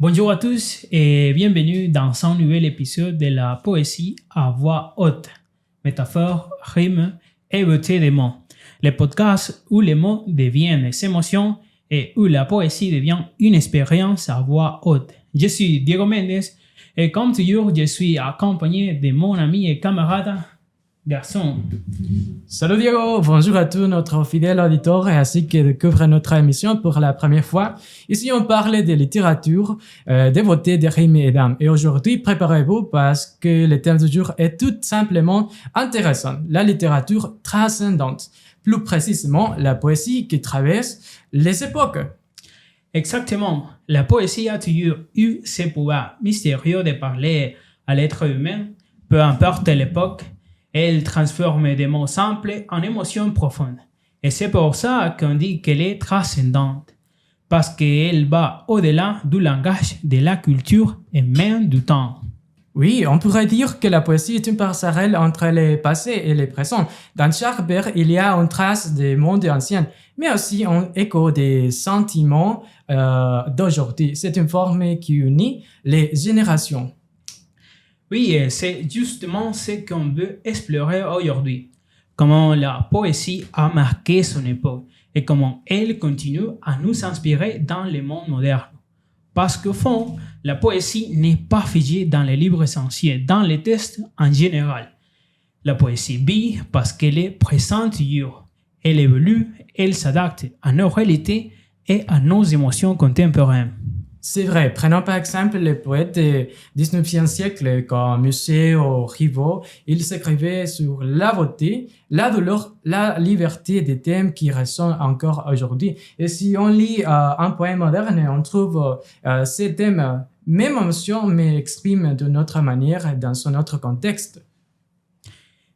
Bonjour à tous et bienvenue dans un nouvel épisode de la poésie à voix haute, métaphores, rimes et beauté des mots. Le podcast où les mots deviennent des émotions et où la poésie devient une expérience à voix haute. Je suis Diego Mendes et comme toujours, je suis accompagné de mon ami et camarade Garçon. Salut Diego, bonjour à tous notre fidèle auditeur ainsi qui découvre notre émission pour la première fois. Ici on parle de littérature, des beautés, des rimes et d'âme. Et aujourd'hui, préparez-vous parce que le thème du jour est tout simplement intéressant. La littérature transcendante, plus précisément la poésie qui traverse les époques. Exactement, la poésie a toujours eu ce pouvoir mystérieux de parler à l'être humain, peu importe l'époque. Elle transforme des mots simples en émotions profondes. Et c'est pour ça qu'on dit qu'elle est transcendante. Parce qu'elle va au-delà du langage, de la culture et même du temps. Oui, on pourrait dire que la poésie est une passerelle entre le passé et le présent. Dans chaque vers, il y a une trace des mondes anciens, mais aussi un écho des sentiments d'aujourd'hui. C'est une forme qui unit les générations. Oui, et c'est justement ce qu'on veut explorer aujourd'hui. Comment la poésie a marqué son époque et comment elle continue à nous inspirer dans le monde moderne. Parce qu'au fond, la poésie n'est pas figée dans les livres anciens, dans les textes en général. La poésie vit parce qu'elle est présente toujours. Elle évolue, elle s'adapte à nos réalités et à nos émotions contemporaines. C'est vrai, prenons par exemple les poètes du 19e siècle comme Musset ou Rivaux. Ils s'écrivaient sur la beauté, la douleur, la liberté des thèmes qui résonnent encore aujourd'hui. Et si on lit un poème moderne, on trouve ces thèmes, même émotion, mais expriment de notre manière dans un autre contexte.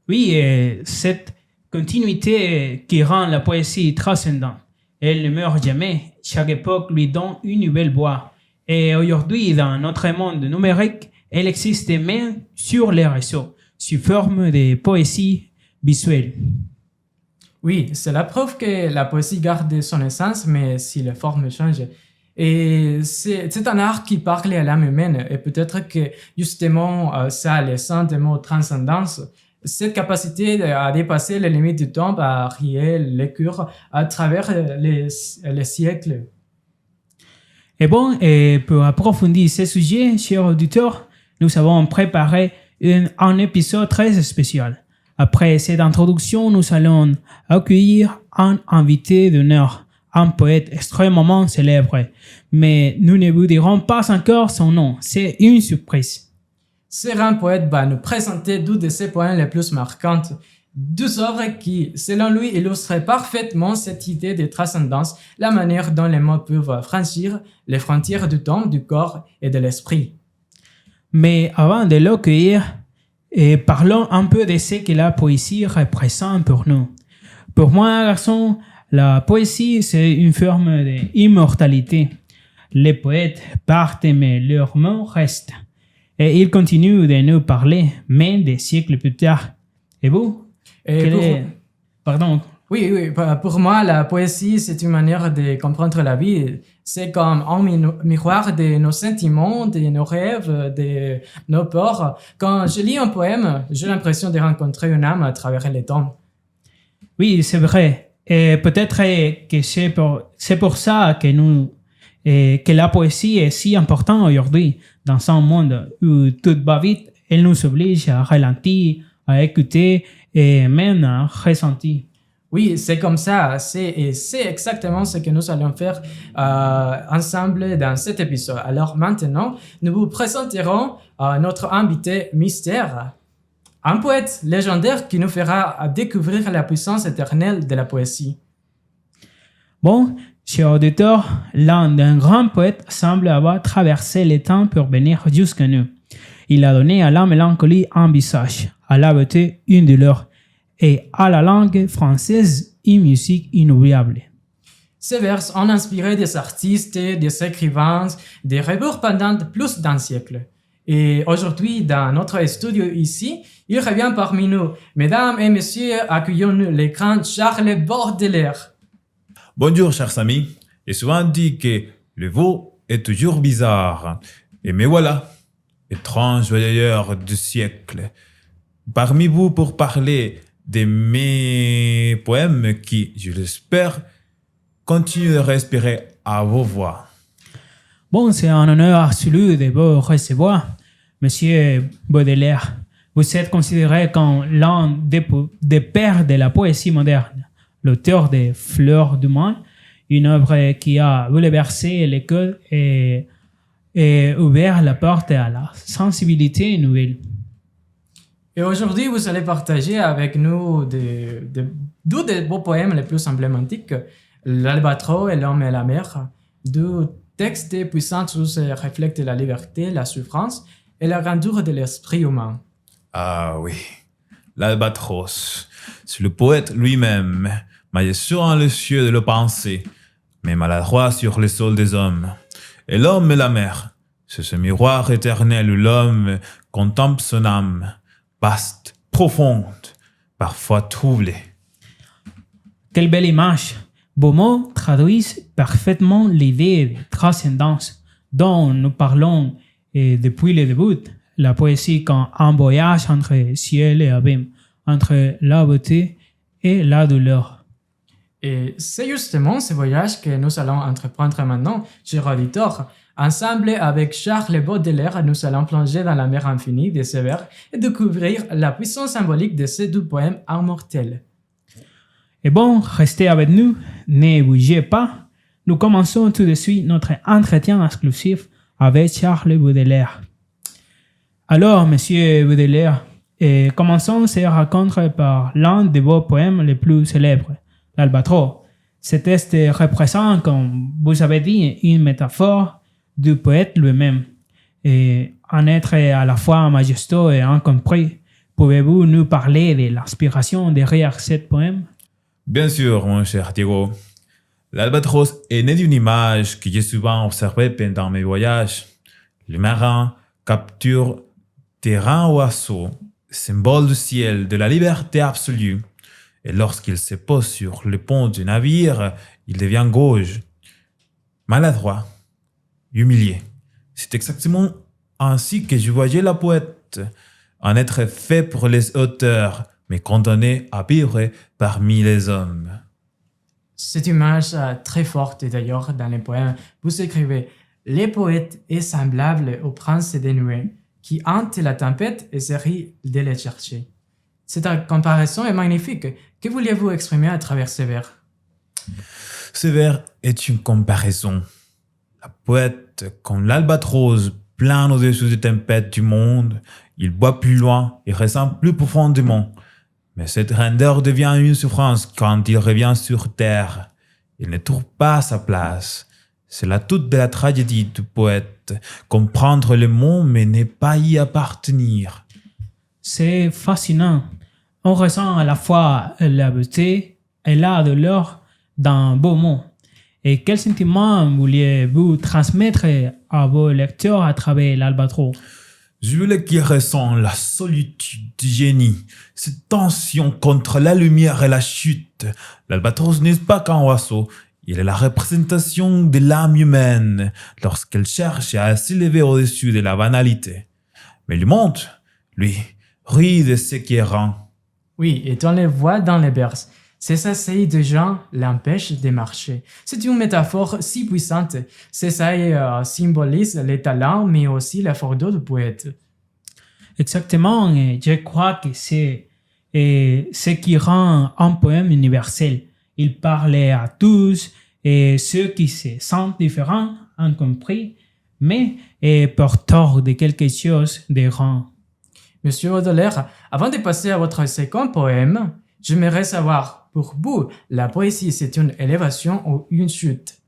Oui, et cette continuité qui rend la poésie transcendante. Elle ne meurt jamais, chaque époque lui donne une nouvelle voix. Et aujourd'hui, dans notre monde numérique, elle existe même sur les réseaux, sous forme de poésie visuelle. Oui, c'est la preuve que la poésie garde son essence, mais si les formes changent. Et c'est un art qui parle à l'âme humaine, et peut-être que justement, ça a le sens des mots transcendance. Cette capacité à dépasser les limites du temps, à rier les cœurs à travers les siècles. Et bon, et pour approfondir ce sujet, chers auditeurs, nous avons préparé un épisode très spécial. Après cette introduction, nous allons accueillir un invité d'honneur, un poète extrêmement célèbre. Mais nous ne vous dirons pas encore son nom, c'est une surprise. Ce grand poète va nous présenter deux de ses poèmes les plus marquantes. Deux œuvres qui, selon lui, illustrent parfaitement cette idée de transcendance, la manière dont les mots peuvent franchir les frontières du temps, du corps et de l'esprit. Mais avant de l'accueillir, parlons un peu de ce que la poésie représente pour nous. Pour moi, garçon, la poésie, c'est une forme d'immortalité. Les poètes partent, mais leurs mots restent. Et ils continuent de nous parler, même des siècles plus tard. Et vous? Pardon. Oui, pour moi, la poésie, c'est une manière de comprendre la vie. C'est comme un miroir de nos sentiments, de nos rêves, de nos peurs. Quand je lis un poème, j'ai l'impression de rencontrer une âme à travers les temps. Oui, c'est vrai. Et peut-être que c'est pour ça que la poésie est si importante aujourd'hui. Dans un monde où tout va vite, elle nous oblige à ralentir, à écouter et même à ressentir. Oui, c'est comme ça. C'est exactement ce que nous allons faire ensemble dans cet épisode. Alors maintenant, nous vous présenterons notre invité mystère, un poète légendaire qui nous fera découvrir la puissance éternelle de la poésie. Bon, chers auditeurs, l'un d'un grand poète semble avoir traversé les temps pour venir jusqu'à nous. Il a donné à la mélancolie un visage, à la beauté une douleur, et à la langue française une musique inoubliable. Ces vers ont inspiré des artistes, des écrivains, des rêveurs pendant plus d'un siècle. Et aujourd'hui, dans notre studio ici, il revient parmi nous. Mesdames et messieurs, accueillons le grand Charles Baudelaire. Bonjour chers amis, et souvent on dit que le veau est toujours bizarre. Et me voilà, étrange voyageur du siècle, parmi vous pour parler de mes poèmes qui, je l'espère, continuent de respirer à vos voix. Bon, c'est un honneur absolu de vous recevoir, Monsieur Baudelaire. Vous êtes considéré comme l'un des pères de la poésie moderne, l'auteur des Fleurs du Mal, une œuvre qui a bouleversé l'école et ouvert la porte à la sensibilité nouvelle. Et aujourd'hui, vous allez partager avec nous deux de vos poèmes les plus emblématiques, L'Albatros et L'Homme et la mer, deux textes puissants où se reflètent la liberté, la souffrance et la grandeur de l'esprit humain. Ah oui, l'Albatros, c'est le poète lui-même, majestueux dans les cieux de le penser, mais maladroit sur les sols des hommes. Et l'homme et la mer, c'est ce miroir éternel où l'homme contemple son âme, vaste, profonde, parfois troublée. Quelle belle image! Vos mots traduisent parfaitement l'idée de transcendance dont nous parlons depuis le début. La poésie comme un voyage entre ciel et abîme, entre la beauté et la douleur. Et c'est justement ce voyage que nous allons entreprendre maintenant, cher auditeur. Ensemble avec Charles Baudelaire, nous allons plonger dans la mer infinie de ces vers et découvrir la puissance symbolique de ces deux poèmes immortels. Et bon, restez avec nous, ne bougez pas. Nous commençons tout de suite notre entretien exclusif avec Charles Baudelaire. Alors, Monsieur Baudelaire, commençons ces rencontres par l'un de vos poèmes les plus célèbres, l'Albatros. Ce texte représente, comme vous avez dit, une métaphore du poète lui-même. Et un être à la fois majestueux et incompris. Pouvez-vous nous parler de l'inspiration derrière ce poème? Bien sûr, mon cher Diego. L'Albatros est né d'une image que j'ai souvent observée pendant mes voyages. Le marin capture des grands oiseaux, symbole du ciel, de la liberté absolue. Et lorsqu'il se pose sur le pont du navire, il devient gauche, maladroit, humilié. C'est exactement ainsi que je voyais la poète, un être fait pour les auteurs, mais condamné à vivre parmi les hommes. Cette image très forte d'ailleurs dans les poèmes, vous écrivez « Le poète est semblable au prince des nuées, qui hante la tempête et se rit de les chercher. » Cette comparaison est magnifique. Que vouliez-vous exprimer à travers ces vers? Ce vers est une comparaison. La poète, comme l'albatros, plane au-dessus des tempêtes du monde, il voit plus loin et ressent plus profondément. Mais cette grandeur devient une souffrance quand il revient sur terre. Il ne trouve pas sa place. C'est la toute de la tragédie du poète, comprendre le monde mais ne pas y appartenir. C'est fascinant. On ressent à la fois la beauté et la douleur dans vos mots. Et quel sentiment vouliez-vous transmettre à vos lecteurs à travers l'Albatros? Je voulais qu'ils ressentent la solitude du génie, cette tension contre la lumière et la chute. L'albatros n'est pas qu'un oiseau, il est la représentation de l'âme humaine lorsqu'elle cherche à s'élever au-dessus de la banalité. Mais le monde, lui, rit de ce qui est rang. Oui, et on les voit dans les vers. Ces assaillis de gens l'empêchent de marcher. C'est une métaphore si puissante. Ces assaillis symbolisent les talents, mais aussi la force du poète. Exactement, et je crois que c'est ce qui rend un poème universel. Il parle à tous, et ceux qui se sentent différents, incompris, mais porteurs de quelque chose de grand. Monsieur Baudelaire, avant de passer à votre second poème, j'aimerais savoir, pour vous, la poésie, c'est une élévation ou une chute?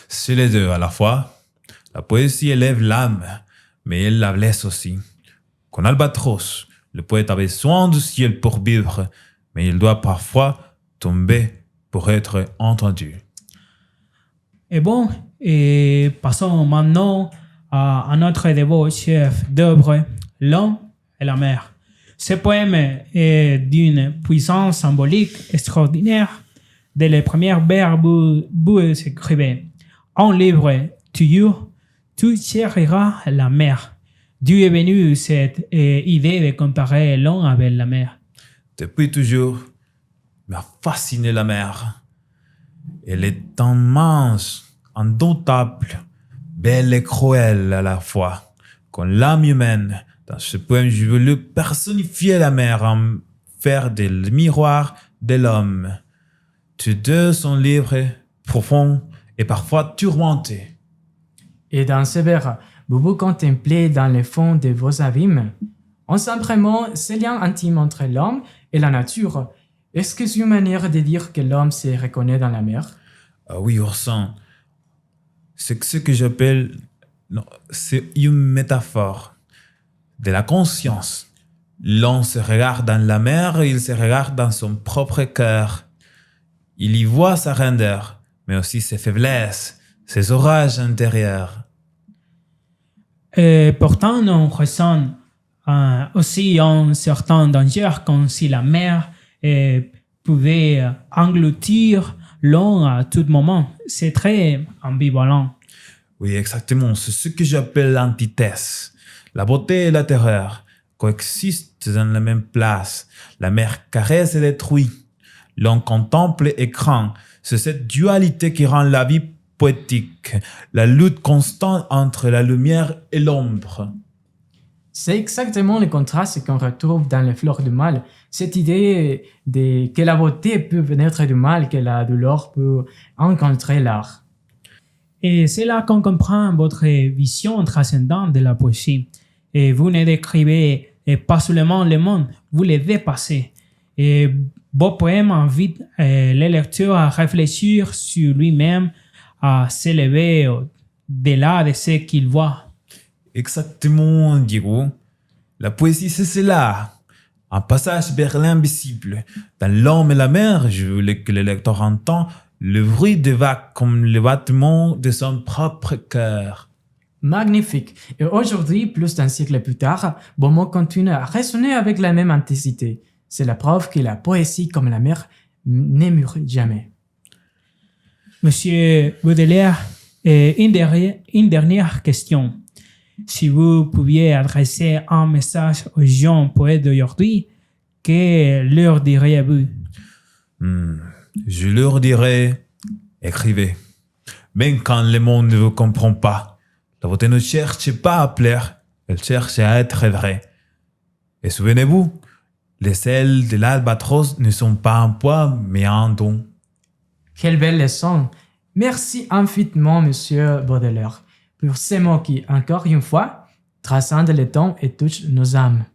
C'est les deux à la fois. La poésie élève l'âme, mais elle la blesse aussi. Comme Albatros, le poète a besoin du ciel pour vivre, mais il doit parfois tomber pour être entendu. Et bon, et passons maintenant à notre de vos chefs d'œuvre, L'homme et la mer. Ce poème est d'une puissance symbolique extraordinaire. Dès les premières vers, vous écrivez: un livre tu chériras la mer. D'où est venue cette idée de comparer l'homme avec la mer? Depuis toujours, m'a fasciné la mer. Elle est immense, indomptable, belle et cruelle à la fois. Comme l'âme humaine, dans ce poème, je voulais personnifier la mer en faire des miroirs de l'homme. Tous deux sont libres, profonds et parfois tourmentés. Et dans ce vers, vous contemplez dans le fond de vos abîmes. On sent vraiment ce lien intime entre l'homme et la nature. Est-ce que c'est une manière de dire que l'homme se reconnaît dans la mer? Ah oui, Orson. C'est ce que j'appelle... Non, c'est une métaphore de la conscience. L'homme se regarde dans la mer, il se regarde dans son propre cœur. Il y voit sa grandeur, mais aussi ses faiblesses, ses orages intérieurs. Et pourtant, on ressent aussi un certain danger comme si la mer pouvait engloutir l'homme à tout moment. C'est très ambivalent. Oui, exactement. C'est ce que j'appelle l'antithèse. La beauté et la terreur coexistent dans la même place. La mer caresse et détruit. L'homme contemple et craint. C'est cette dualité qui rend la vie poétique. La lutte constante entre la lumière et l'ombre. C'est exactement le contraste qu'on retrouve dans les fleurs du mal. Cette idée que la beauté peut venir du mal, que la douleur peut rencontrer l'art. Et c'est là qu'on comprend votre vision transcendante de la poésie. Et vous ne décrivez pas seulement le monde, vous le dépassez. Et vos poèmes invitent les lecteurs à réfléchir sur lui-même, à s'élever au-delà de ce qu'ils voient. Exactement, Diego. La poésie, c'est cela. Un passage vers l'invisible. Dans l'homme et la mer, je voulais que le lecteur entende le bruit des vagues comme le battement de son propre cœur. Magnifique. Et aujourd'hui, plus d'un siècle plus tard, vos mots continuent à résonner avec la même intensité. C'est la preuve que la poésie, comme la mer, ne meurt jamais. Monsieur Baudelaire, une dernière question. Si vous pouviez adresser un message aux jeunes poètes d'aujourd'hui, que leur diriez-vous? Je leur dirais, écrivez. Même quand le monde ne vous comprend pas, la beauté ne cherche pas à plaire, elle cherche à être vraie. Et souvenez-vous, les ailes de l'albatros ne sont pas un poids, mais un don. Quelle belle leçon! Merci infiniment, Monsieur Baudelaire, pour ces mots qui, encore une fois, transcendent le temps et touchent nos âmes.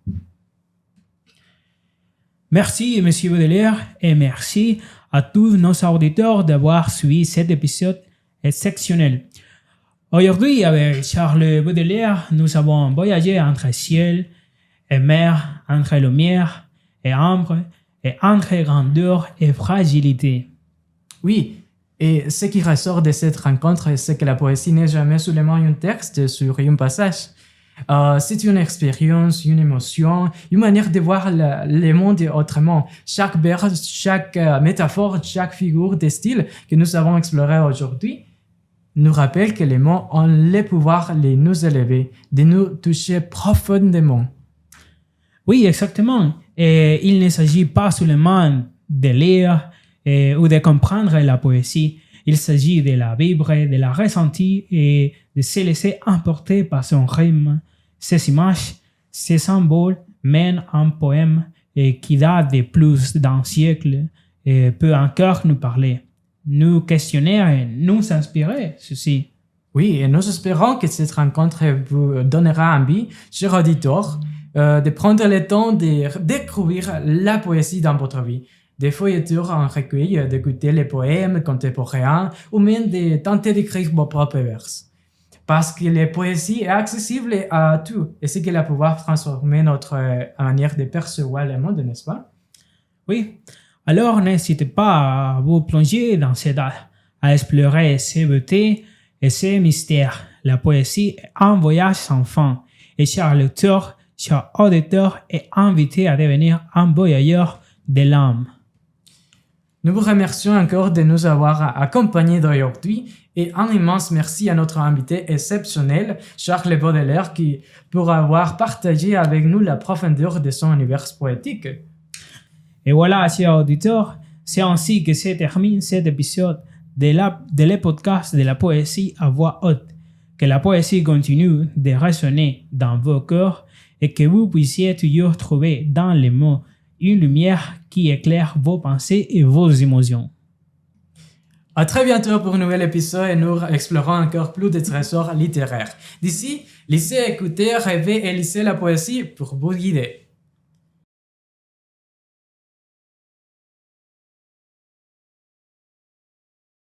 Merci, Monsieur Baudelaire, et merci à tous nos auditeurs d'avoir suivi cet épisode exceptionnel. Aujourd'hui, avec Charles Baudelaire, nous avons voyagé entre ciel et mer, entre lumière et ombre, et entre grandeur et fragilité. Oui, et ce qui ressort de cette rencontre, c'est que la poésie n'est jamais seulement un texte sur un passage. C'est une expérience, une émotion, une manière de voir le monde autrement. Chaque vers, chaque métaphore, chaque figure de style que nous avons exploré aujourd'hui nous rappelle que les mots ont le pouvoir de nous élever, de nous toucher profondément. Oui, exactement. Et il ne s'agit pas seulement de lire ou de comprendre la poésie. Il s'agit de la vivre, de la ressentir et de se laisser emporter par son rythme. Ces images, ces symboles mènent un poème qui date de plus d'un siècle et peut encore nous parler, nous questionner et nous inspirer, ceci. Oui, et nous espérons que cette rencontre vous donnera envie, chers auditeurs, de prendre le temps de découvrir la poésie dans votre vie, de feuilleter un recueil, d'écouter les poèmes contemporains ou même de tenter d'écrire vos propres vers. Parce que la poésie est accessible à tout et c'est qu'elle a pouvoir transformer notre manière de percevoir le monde, n'est-ce pas? Oui, alors n'hésitez pas à vous plonger dans cet art, à explorer ses beautés et ses mystères. La poésie est un voyage sans fin et chaque lecteur, chaque auditeur est invité à devenir un voyageur de l'âme. Nous vous remercions encore de nous avoir accompagnés d'aujourd'hui et un immense merci à notre invité exceptionnel, Charles Baudelaire, pour avoir partagé avec nous la profondeur de son univers poétique. Et voilà, chers auditeurs, c'est ainsi que se termine cet épisode de le podcast de la poésie à voix haute. Que la poésie continue de résonner dans vos cœurs et que vous puissiez toujours trouver dans les mots une lumière qui éclaire vos pensées et vos émotions. À très bientôt pour un nouvel épisode et nous explorons encore plus de trésors littéraires. D'ici, lisez, écoutez, rêvez et lisez la poésie pour vous guider.